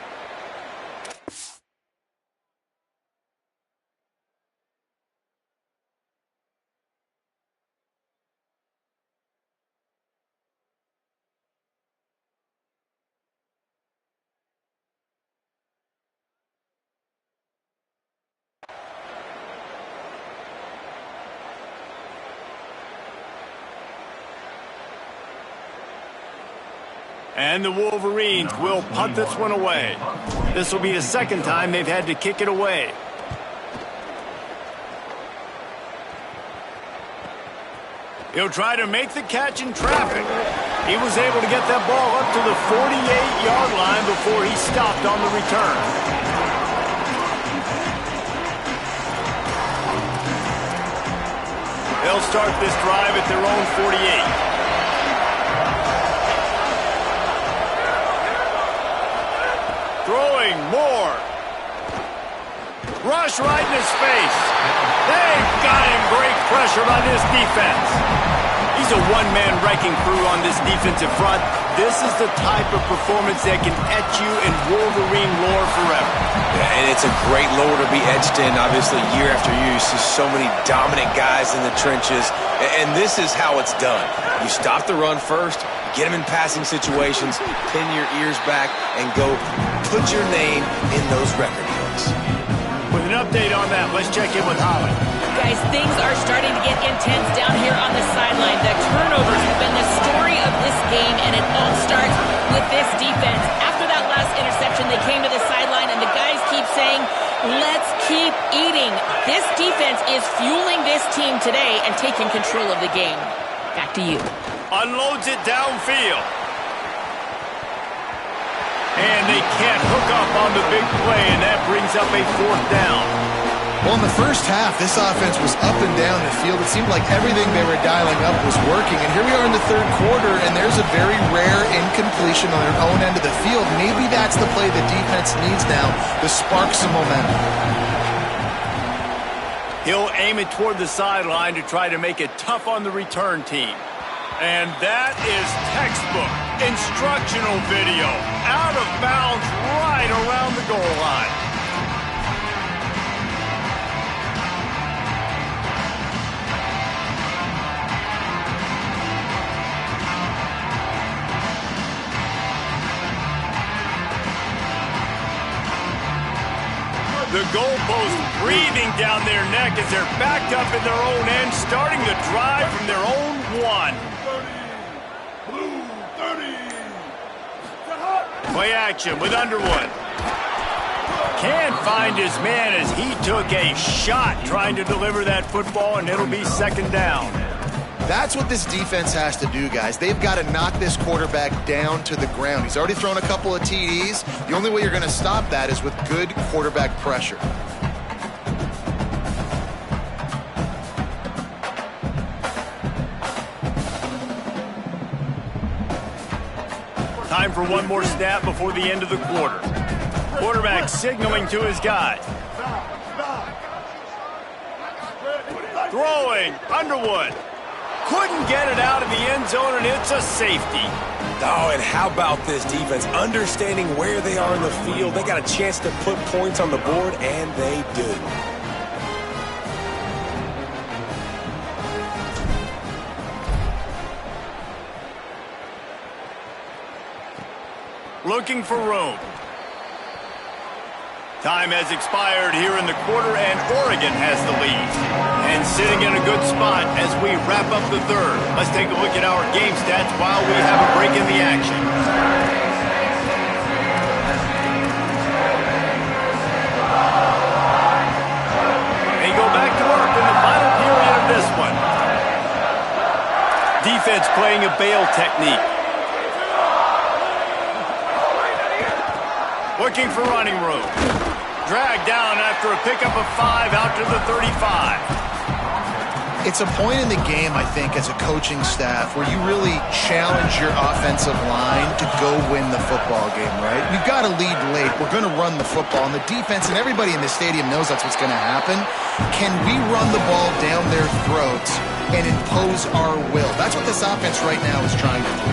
And the Wolverines will punt this one away. This will be the second time they've had to kick it away. He'll try to make the catch in traffic. He was able to get that ball up to the 48-yard line before he stopped on the return. They'll start this drive at their own 48. Throwing more. Rush right in his face. They've got him. Great pressure by this defense. He's a one-man wrecking crew on this defensive front. This is the type of performance that can etch you in Wolverine lore forever. Yeah, and it's a great lore to be etched in, obviously, year after year. You see so many dominant guys in the trenches, and this is how it's done. You stop the run first, get them in passing situations, pin your ears back, and go put your name in those record books. With an update on that, let's check in with Holly. Guys, things are starting to get intense down here on the sideline. The turnovers have been the story of this game, and it all starts with this defense. After that last interception, they came to the sideline, and the guys keep saying, let's keep eating. This defense is fueling this team today and taking control of the game. Back to you. Unloads it downfield. And they can't hook up on the big play, and that brings up a fourth down. Well, in the first half, this offense was up and down the field. It seemed like everything they were dialing up was working. And here we are in the third quarter, and there's a very rare incompletion on their own end of the field. Maybe that's the play the defense needs now to spark some momentum. He'll aim it toward the sideline to try to make it tough on the return team. And that is textbook instructional video. Out of bounds right around the goal line. The goalpost breathing down their neck as they're backed up in their own end, starting the drive from their own one. 30. Blue 30. Play action with Underwood. Can't find his man as he took a shot trying to deliver that football, and it'll be second down. That's what this defense has to do, guys. They've got to knock this quarterback down to the ground. He's already thrown a couple of TDs. The only way you're going to stop that is with good quarterback pressure. Time for one more snap before the end of the quarter. Quarterback signaling to his guys. Throwing, Underwood. Couldn't get it out of the end zone, and it's a safety. Oh, and how about this defense? Understanding where they are in the field. They got a chance to put points on the board, and they do. Looking for room. Time has expired here in the quarter, and Oregon has the lead. And sitting in a good spot as we wrap up the third. Let's take a look at our game stats while we have a break in the action. They go back to work in the final period of this one. Defense playing a bail technique. Looking for running room. Dragged down after a pickup of 5 out to the 35. It's a point in the game, I think, as a coaching staff where you really challenge your offensive line to go win the football game, right? We've got to lead late. We're going to run the football. And the defense and everybody in the stadium knows that's what's going to happen. Can we run the ball down their throats and impose our will? That's what this offense right now is trying to do.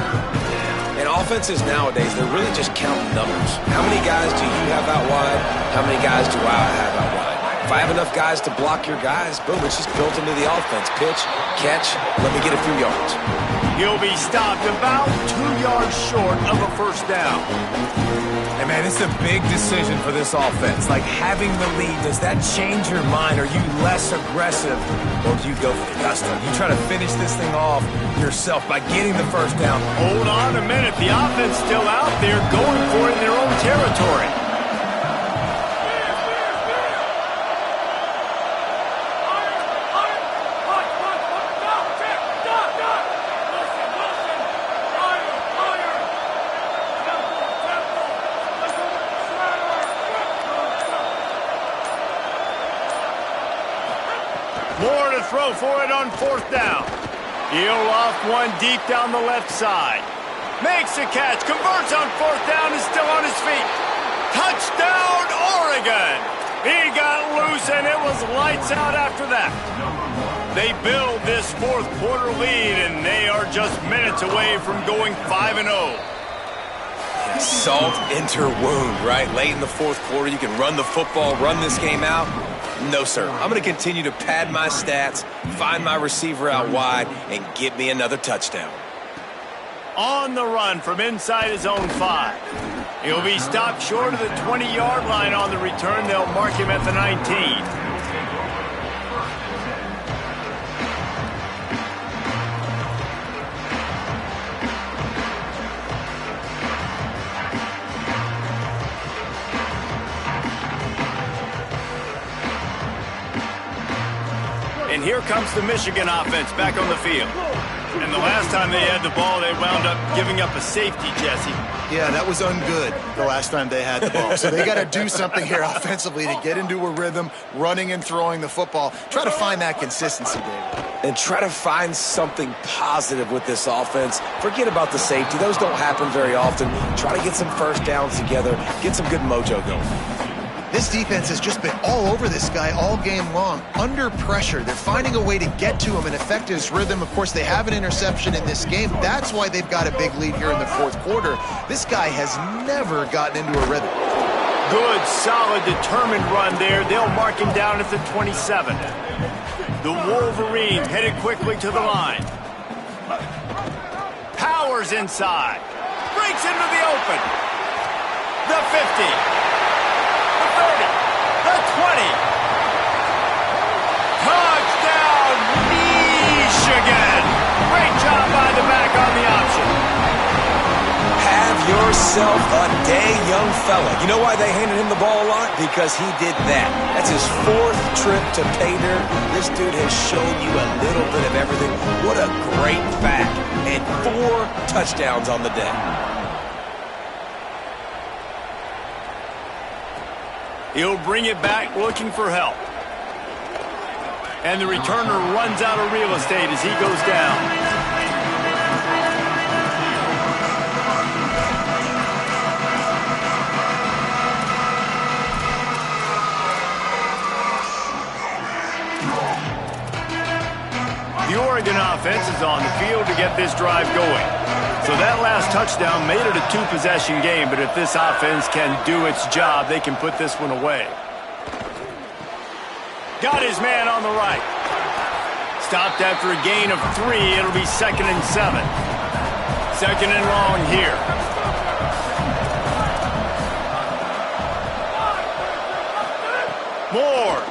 And offenses nowadays, they're really just counting numbers. How many guys do you have out wide? How many guys do I have out wide? If I have enough guys to block your guys, boom, it's just built into the offense. Pitch, catch, let me get a few yards. He'll be stopped about 2 yards short of a first down. Hey, man, it's a big decision for this offense. Like, having the lead, does that change your mind? Are you less aggressive, or do you go for the gusto? You try to finish this thing off yourself by getting the first down. Hold on a minute. The offense still out there going for it in their own territory. More to throw for it on fourth down. He'll loft one deep down the left side. Makes a catch, converts on fourth down, is still on his feet. Touchdown, Oregon! He got loose, and it was lights out after that. They build this fourth quarter lead, and they are just minutes away from going 5-0. Salt enter wound, right? Late in the fourth quarter, you can run the football, run this game out. No, sir. I'm going to continue to pad my stats, find my receiver out wide, and get me another touchdown. On the run from inside his own 5. He'll be stopped short of the 20-yard line on the return. They'll mark him at the 19. And here comes the Michigan offense back on the field. And the last time they had the ball, they wound up giving up a safety, Jesse. Yeah, that was ungood the last time they had the ball. So they got to do something here offensively to get into a rhythm, running and throwing the football. Try to find that consistency, David. And try to find something positive with this offense. Forget about the safety. Those don't happen very often. Try to get some first downs together, get some good mojo going. This defense has just been all over this guy all game long. Under pressure, they're finding a way to get to him and affect his rhythm. Of course, they have an interception in this game. That's why they've got a big lead here in the fourth quarter. This guy has never gotten into a rhythm. Good, solid, determined run there. They'll mark him down at the 27. The Wolverines headed quickly to the line. Powers inside. Breaks into the open. The 50. The 30, the 20. Touchdown, Michigan. Great job by the back on the option. Have yourself a day, young fella. You know why they handed him the ball a lot? Because he did that. That's his 4th trip to pay dirt. This dude has shown you a little bit of everything. What a great back. And 4 touchdowns on the day. He'll bring it back looking for help. And the returner runs out of real estate as he goes down. The Oregon offense is on the field to get this drive going. So that last touchdown made it a 2-possession game, but if this offense can do its job, they can put this one away. Got his man on the right. Stopped after a gain of 3. It'll be 2nd and 7. 2nd and long here. Moore.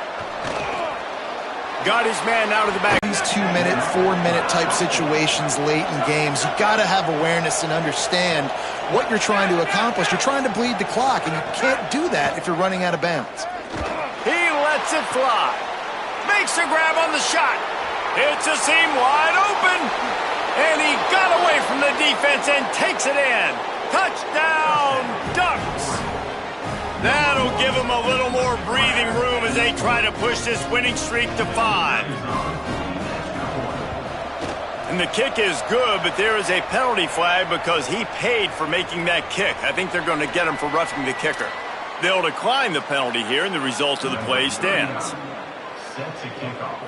Got his man out of the back. These 2-minute, 4-minute type situations late in games, you got to have awareness and understand what you're trying to accomplish. You're trying to bleed the clock, and you can't do that if you're running out of bounds. He lets it fly. Makes a grab on the shot. It's a seam wide open. And he got away from the defense and takes it in. Touchdown, Ducks. That'll give them a little more breathing room as they try to push this winning streak to 5. And the kick is good, but there is a penalty flag because he paid for making that kick. I think they're going to get him for roughing the kicker. They'll decline the penalty here, and the result of the play stands. Set to kick off.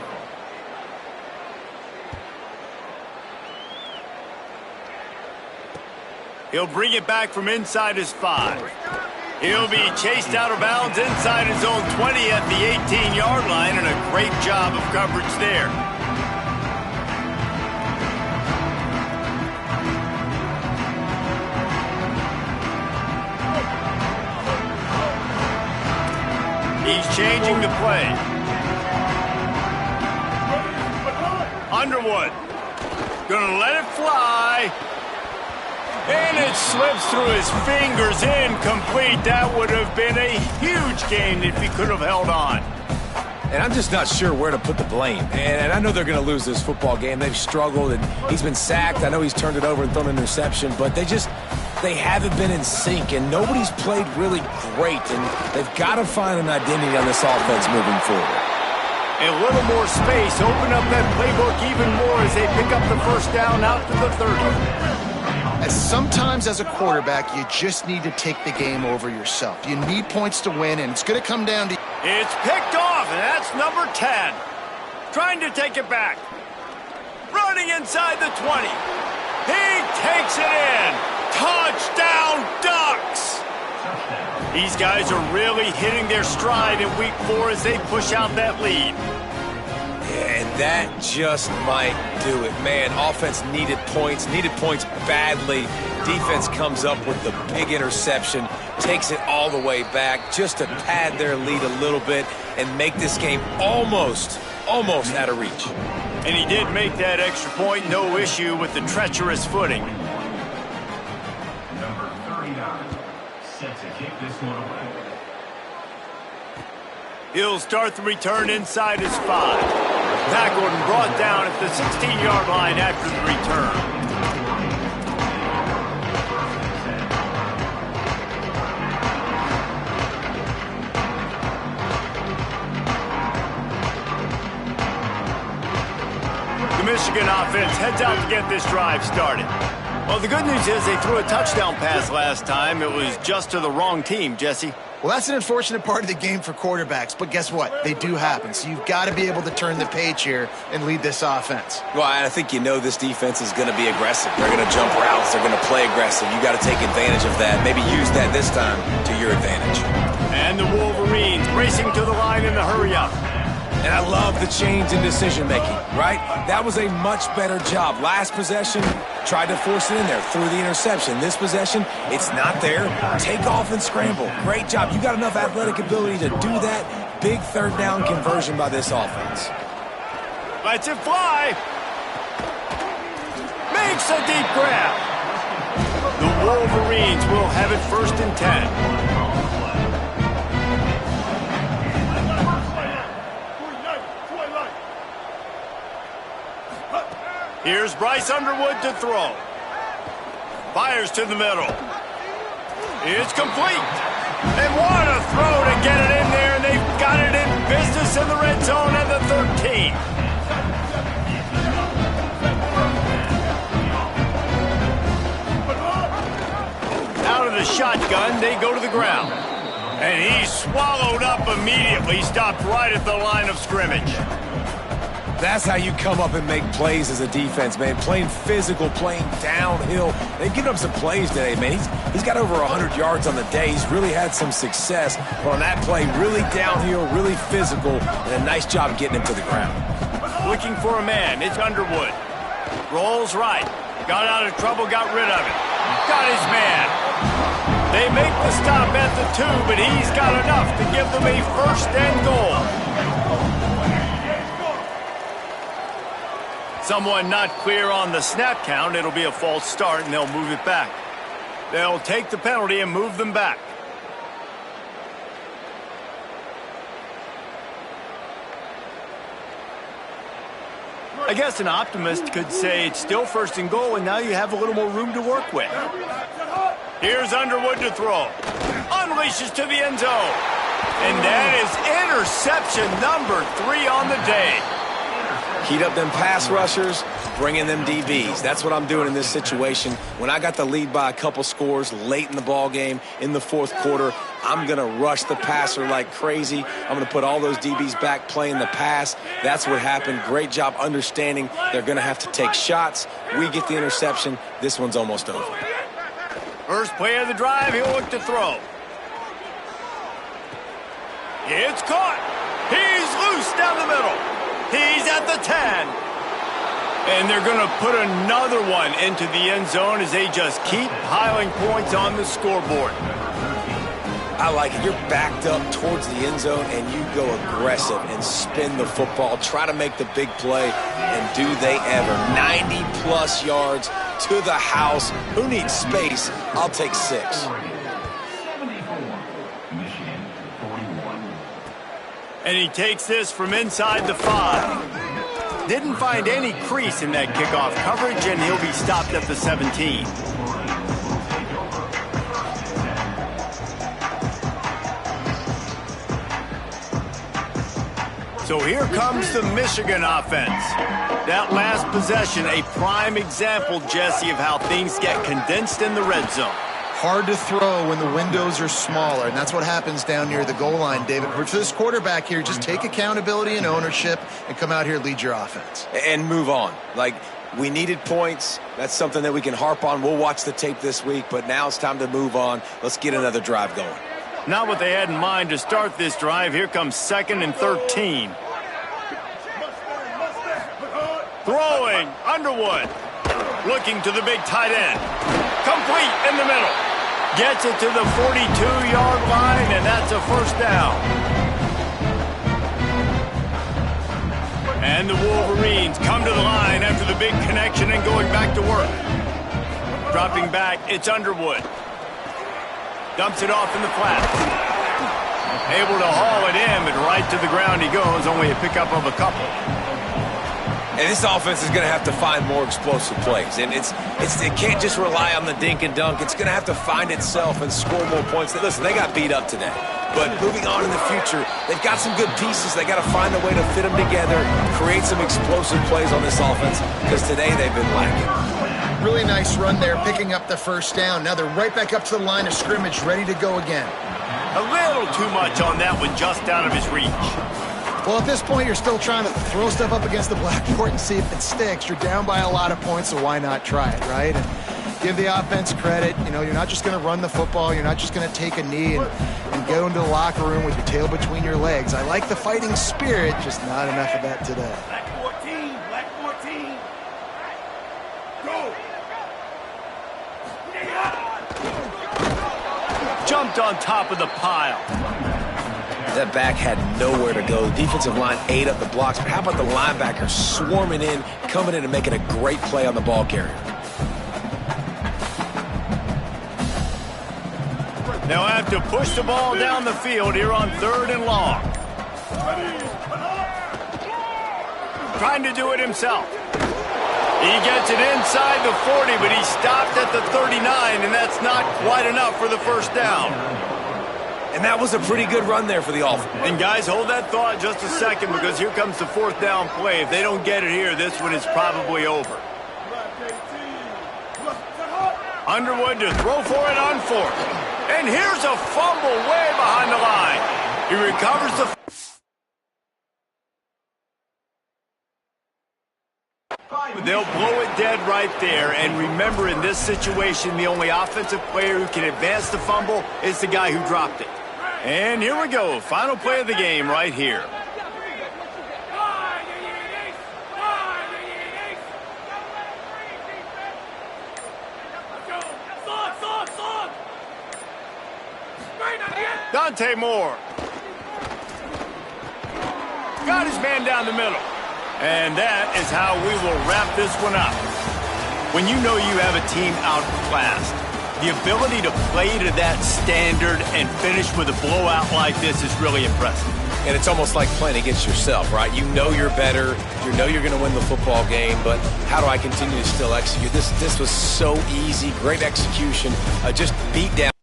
He'll bring it back from inside his 5. He'll be chased out of bounds inside his own 20 at the 18-yard line, and a great job of coverage there. He's changing the play. Underwood. Gonna let it fly. And it slips through his fingers, incomplete. That would have been a huge gain if he could have held on. And I'm just not sure where to put the blame. And I know they're going to lose this football game. They've struggled, and he's been sacked. I know he's turned it over and thrown an interception, but they haven't been in sync, and nobody's played really great. And they've got to find an identity on this offense moving forward. A little more space, open up that playbook even more as they pick up the first down out to the 30. And sometimes as a quarterback, you just need to take the game over yourself. You need points to win, and it's going to come down to... It's picked off, and that's number 10. Trying to take it back. Running inside the 20. He takes it in. Touchdown, Ducks! These guys are really hitting their stride in week 4 as they push out that lead. And that just might do it. Man, offense needed points badly. Defense comes up with the big interception, takes it all the way back just to pad their lead a little bit and make this game almost out of reach. And he did make that extra point, no issue with the treacherous footing. Number 39, set to kick this one away. He'll start the return inside his 5. Tackled and brought down at the 16-yard line after the return. The Michigan offense heads out to get this drive started. Well, the good news is they threw a touchdown pass last time. It was just to the wrong team, Jesse. Well, that's an unfortunate part of the game for quarterbacks, but guess what? They do happen. So you've got to be able to turn the page here and lead this offense. Well, I think you know this defense is going to be aggressive. They're going to jump routes. They're going to play aggressive. You got to take advantage of that. Maybe use that this time to your advantage. And the Wolverines racing to the line in the hurry-up. And I love the change in decision-making, right? That was a much better job. Last possession, tried to force it in there, threw the interception. This possession, it's not there. Take off and scramble. Great job. You got enough athletic ability to do that. Big third down conversion by this offense. Lets it fly. Makes a deep grab. The Wolverines will have it 1st and 10. Here's Bryce Underwood to throw. Fires to the middle. It's complete. And what a throw to get it in there, and they've got it in business in the red zone at the 13. Out of the shotgun, they go to the ground. And he's swallowed up immediately, stopped right at the line of scrimmage. That's how you come up and make plays as a defense, man. Playing physical, playing downhill. They've given up some plays today, man. He's got over 100 yards on the day. He's really had some success. But on that play, really downhill, really physical, and a nice job getting him to the ground. Looking for a man. It's Underwood. Rolls right. Got out of trouble, got rid of it. Got his man. They make the stop at the 2, but he's got enough to give them a 1st and goal. Someone not clear on the snap count. It'll be a false start, and they'll move it back. They'll take the penalty and move them back. I guess an optimist could say it's still 1st and goal, and now you have a little more room to work with. Here's Underwood to throw. Unleashes to the end zone. And that is interception number 3 on the day. Heat up them pass rushers, bring in them DBs. That's what I'm doing in this situation. When I got the lead by a couple scores late in the ball game in the fourth quarter, I'm going to rush the passer like crazy. I'm going to put all those DBs back playing the pass. That's what happened. Great job understanding they're going to have to take shots. We get the interception. This one's almost over. First play of the drive, he'll look to throw. It's caught. He's loose down the middle. He's at the 10. And they're going to put another one into the end zone as they just keep piling points on the scoreboard. I like it. You're backed up towards the end zone, and you go aggressive and spin the football. Try to make the big play, and do they ever. 90-plus yards to the house. Who needs space? I'll take 6. And he takes this from inside the 5. Didn't find any crease in that kickoff coverage, and he'll be stopped at the 17. So here comes the Michigan offense. That last possession, a prime example, Jesse, of how things get condensed in the red zone. Hard to throw when the windows are smaller, and that's what happens down near the goal line, David. But for this quarterback here, just take accountability and ownership and come out here and lead your offense. And move on. Like, we needed points. That's something that we can harp on. We'll watch the tape this week, but now it's time to move on. Let's get another drive going. Not what they had in mind to start this drive. Here comes 2nd and 13. Throwing, Underwood. Looking to the big tight end. Complete in the middle. Gets it to the 42-yard line, and that's a first down. And the Wolverines come to the line after the big connection and going back to work. Dropping back, it's Underwood. Dumps it off in the flat. Able to haul it in, but right to the ground he goes. Only a pickup of a couple. And this offense is going to have to find more explosive plays. And it can't just rely on the dink and dunk. It's going to have to find itself and score more points. Listen, they got beat up today. But moving on in the future, they've got some good pieces. They got to find a way to fit them together, create some explosive plays on this offense, because today they've been lacking. Really nice run there, picking up the first down. Now they're right back up to the line of scrimmage, ready to go again. A little too much on that one, just out of his reach. Well, at this point, you're still trying to throw stuff up against the blackboard and see if it sticks. You're down by a lot of points, so why not try it, right? And give the offense credit. You know, you're not just going to run the football. You're not just going to take a knee and go into the locker room with your tail between your legs. I like the fighting spirit, just not enough of that today. Black 14, black 14. Go. Jumped on top of the pile. That back had nowhere to go. The defensive line ate up the blocks, but how about the linebackers swarming in, coming in and making a great play on the ball carrier? They'll have to push the ball down the field here on 3rd and long. Trying to do it himself. He gets it inside the 40, but he's stopped at the 39, and that's not quite enough for the first down. And that was a pretty good run there for the offense. And guys, hold that thought just a second, because here comes the 4th down play. If they don't get it here, this one is probably over. Underwood to throw for it on 4th. And here's a fumble way behind the line. He recovers the... They'll blow it dead right there. And remember, in this situation, the only offensive player who can advance the fumble is the guy who dropped it. And here we go. Final play of the game right here. Dante Moore. Got his man down the middle. And that is how we will wrap this one up. When you know you have a team outclassed, the ability to play to that standard and finish with a blowout like this is really impressive. And it's almost like playing against yourself, right? You know you're better. You know you're going to win the football game, but how do I continue to still execute? This was so easy. Great execution. Just beat down.